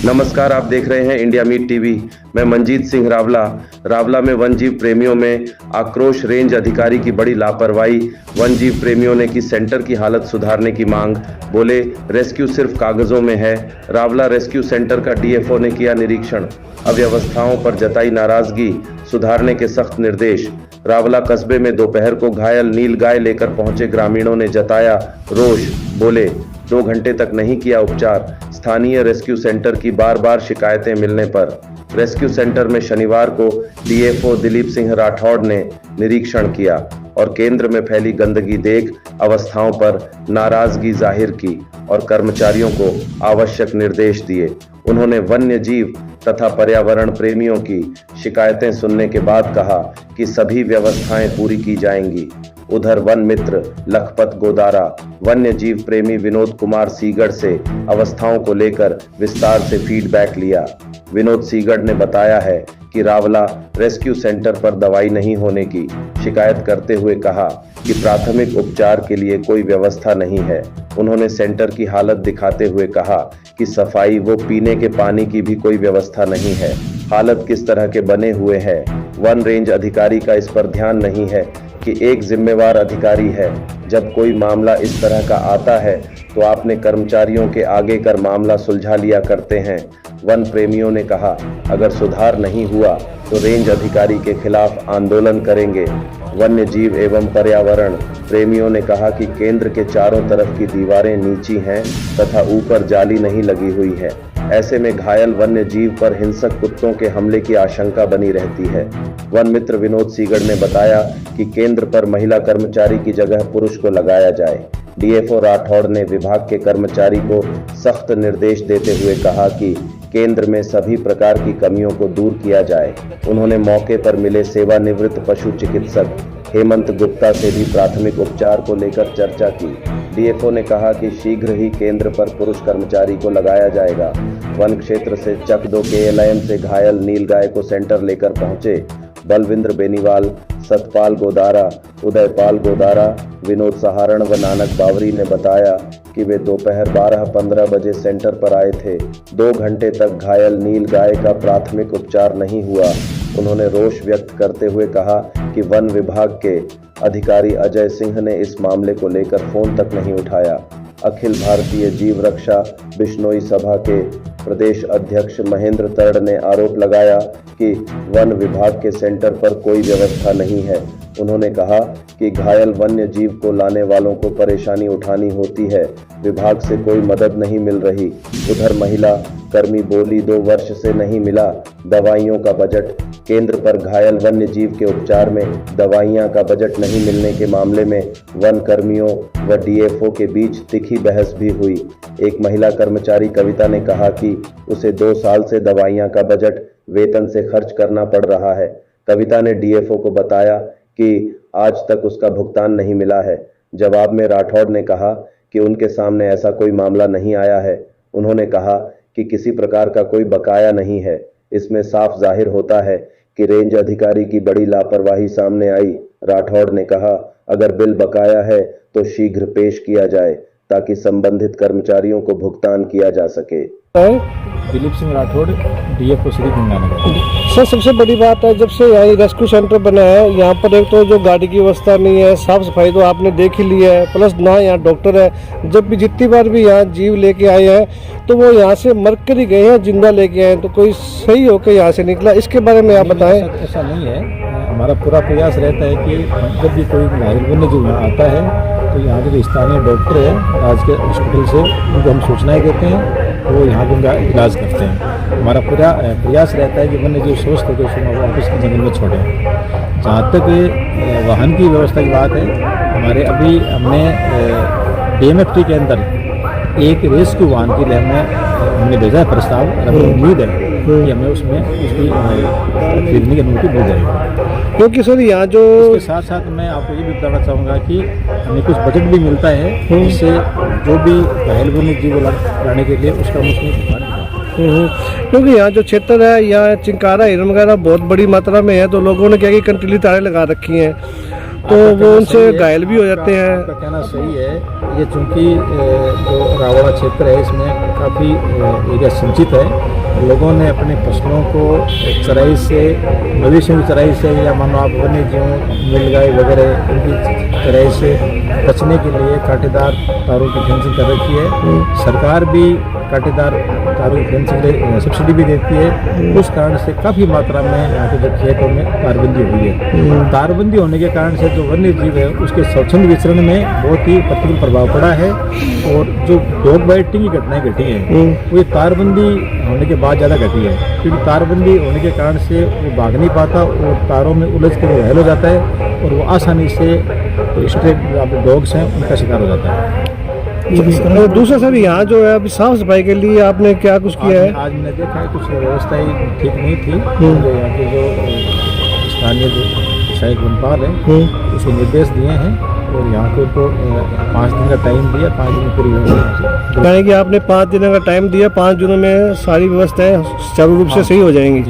नमस्कार, आप देख रहे हैं इंडिया मीट टीवी। मैं मंजीत सिंह रावला में वन जीव प्रेमियों में आक्रोश। रेंज अधिकारी की बड़ी लापरवाही। वन जीव प्रेमियों ने की सेंटर की हालत सुधारने की मांग। बोले रेस्क्यू सिर्फ कागजों में है। रावला रेस्क्यू सेंटर का डीएफओ ने किया निरीक्षण। अव्यवस्थाओं पर जताई नाराजगी, सुधारने के सख्त निर्देश। रावला कस्बे में दोपहर को घायल नीलगाय लेकर पहुंचे ग्रामीणों ने जताया रोष। बोले 2 घंटे तक नहीं किया उपचार। स्थानीय रेस्क्यू सेंटर की बार बार शिकायतें मिलने पर रेस्क्यू सेंटर में शनिवार को डीएफओ दिलीप सिंह राठौड़ ने निरीक्षण किया और केंद्र में फैली गंदगी देख अवस्थाओं पर नाराजगी जाहिर की और कर्मचारियों को आवश्यक निर्देश दिए। उन्होंने वन्य जीव तथा पर्यावरण प्रेमियों की शिकायतें सुनने के बाद कहा कि सभी व्यवस्थाएं पूरी की जाएंगी। उधर वन मित्र लखपत गोदारा वन्य जीव प्रेमी विनोद कुमार सीगढ़ से अवस्थाओं को लेकर विस्तार से फीडबैक लिया। विनोद सीगढ़ ने बताया है कि रावला रेस्क्यू सेंटर पर दवाई नहीं होने की शिकायत करते हुए कहा कि प्राथमिक उपचार के लिए कोई व्यवस्था नहीं है। उन्होंने सेंटर की हालत दिखाते हुए कहा कि सफाई व पीने के पानी की भी कोई व्यवस्था नहीं है। हालत किस तरह के बने हुए हैं, वन रेंज अधिकारी का इस पर ध्यान नहीं है कि एक जिम्मेवार अधिकारी है। जब कोई मामला इस तरह का आता है तो आपने कर्मचारियों के आगे कर मामला सुलझा लिया करते हैं। वन प्रेमियों ने कहा अगर सुधार नहीं हुआ तो रेंज अधिकारी के खिलाफ आंदोलन करेंगे। वन्य जीव एवं पर्यावरण प्रेमियों ने कहा कि केंद्र के चारों तरफ की दीवारें नीची हैं तथा ऊपर जाली नहीं लगी हुई है। ऐसे में घायल वन्य जीव पर हिंसक कुत्तों के हमले की आशंका बनी रहती है। वन मित्र विनोद सीगढ़ ने बताया कि केंद्र पर महिला कर्मचारी की जगह पुरुष को लगाया जाए। डीएफओ राठौड़ ने विभाग के कर्मचारी को सख्त निर्देश देते हुए कहा कि केंद्र में सभी प्रकार की कमियों को दूर किया जाए। उन्होंने मौके पर मिले सेवानिवृत्त पशु चिकित्सक हेमंत गुप्ता से भी प्राथमिक उपचार को लेकर चर्चा की। डीएफओ ने कहा कि शीघ्र ही केंद्र पर पुरुष कर्मचारी को लगाया जाएगा। वन क्षेत्र से चक 2 केएलएम से घायल नीलगाय को सेंटर लेकर पहुंचे बलविंद्र बेनीवाल, सतपाल गोदारा, उदयपाल गोदारा, विनोद सहारण व नानक बावरी ने बताया कि वे दोपहर 12:15 बजे सेंटर पर आए थे। 2 घंटे तक घायल नीलगाय का प्राथमिक उपचार नहीं हुआ। उन्होंने रोष व्यक्त करते हुए कहा कि वन विभाग के अधिकारी अजय सिंह ने इस मामले को लेकर फोन तक नहीं उठाया। अखिल भारतीय जीव रक्षा बिश्नोई सभा के प्रदेश अध्यक्ष महेंद्र तर्ड ने आरोप लगाया कि वन विभाग के सेंटर पर कोई व्यवस्था नहीं है। उन्होंने कहा कि घायल वन्य जीव को लाने वालों को परेशानी उठानी होती है, विभाग से कोई मदद नहीं मिल रही। उधर महिला कर्मी बोली 2 वर्ष से नहीं मिला दवाइयों का बजट। केंद्र पर घायल वन्य जीव के उपचार में दवाइयां का बजट नहीं मिलने के मामले में वन कर्मियों व डीएफओ के बीच तीखी बहस भी हुई। एक महिला कर्मचारी कविता ने कहा कि उसे 2 साल से दवाइयां का बजट वेतन से खर्च करना पड़ रहा है। कविता ने डीएफओ को बताया कि आज तक उसका भुगतान नहीं मिला है। जवाब में राठौड़ ने कहा कि उनके सामने ऐसा कोई मामला नहीं आया है। उन्होंने कहा कि किसी प्रकार का कोई बकाया नहीं है। इसमें साफ जाहिर होता है कि रेंज अधिकारी की बड़ी लापरवाही सामने आई। राठौड़ ने कहा अगर बिल बकाया है तो शीघ्र पेश किया जाए ताकि संबंधित कर्मचारियों को भुगतान किया जा सके। दिलीप सिंह राठौड़, डीएफओ श्री गंगानगर। सर सबसे बड़ी बात है जब से यहाँ रेस्क्यू सेंटर बना है यहाँ पर एक तो जो गाड़ी की व्यवस्था नहीं है, साफ सफाई तो आपने देख ही लिया है, प्लस ना यहाँ डॉक्टर है। जब भी जितनी बार भी यहाँ जीव लेके आए हैं तो वो यहाँ से मर कर ही गए हैं, जिंदा लेके आए, तो कोई सही होकर यहाँ से निकला, इसके बारे में आप बताएं। ऐसा नहीं है, हमारा पूरा प्रयास रहता है कि जब भी कोई घायल वन्य जीव आता है तो यहाँ के जो स्थानीय डॉक्टर है राजकीय हॉस्पिटल से उनको हम सूचनाएं देते हैं, वो यहाँ पर उनका इलाज करते हैं। हमारा पूरा प्रयास रहता है कि वन्य जीव स्वस्थ होकर उसको वापस जंगल में छोड़ें। जहाँ तक वाहन की व्यवस्था की बात है, हमारे अभी हमने डीएमएफटी के अंदर एक रेस्क्यू वाहन के लिए हमने भेजा है प्रस्ताव और हमें उम्मीद है कि हमें उसमें उसकी खरीदने की अनुमति मिल जाएगी। क्योंकि सर यहाँ जो इसके साथ साथ मैं आपको ये भी बताना चाहूँगा कि हमें कुछ बजट भी मिलता है, जिससे जो भी घायल वन्य जीव लाने के लिए उसका क्योंकि यहाँ जो क्षेत्र है यहाँ चिंकारा हिरन वगैरह बहुत बड़ी मात्रा में है, तो लोगों ने क्या कि कंटीली तारें लगा रखी हैं तो वो उनसे घायल भी हो जाते हैं। आपका कहना सही है। ये चूँकि जो रावड़ा क्षेत्र है इसमें काफ़ी एरिया सिंचित है। लोगों ने अपनी फसलों को चराई से, मवेशियों की चराई से या मानो आप वन्य जीवों, नीलगाय वगैरह उनकी चराई से बचने के लिए कांटेदार तारों की फेंसिंग कर रखी है। सरकार भी कांटेदार तारों की फेंसिंग के लिए सब्सिडी भी देती है। उस कारण से काफ़ी मात्रा में यहाँ के जो खेतों में तारबंदी हुई है। तारबंदी होने के कारण से जो वन्य जीव है उसके स्वच्छंद विचरण में बहुत ही प्रतिकूल प्रभाव पड़ा है। और जो डॉग बाइटिंग की घटनाएं घटी हैं वो ये तारबंदी होने के बाद ज़्यादा घटी है, क्योंकि तारबंदी होने के कारण से वो भाग नहीं पाता और तारों में उलझ कर घायल हो जाता है और वो आसानी से स्ट्रे डॉग्स हैं उनका शिकार हो जाता है। और दूसरा सर, यहाँ जो है अभी साफ सफाई के लिए आपने क्या कुछ किया है? आज मैंने देखा है कुछ व्यवस्था ही ठीक नहीं थी। तो यहाँ के जो स्थानीय जो सहायक वनपाल हैं उसको निर्देश दिए हैं और यहाँ को 5 दिन का टाइम दिया, 5 दिन में पूरी व्यवस्था। यानी कि आपने 5 दिनों का टाइम दिया, 5 दिनों में सारी व्यवस्थाएं सुचारू रूप से सही हो जाएंगी।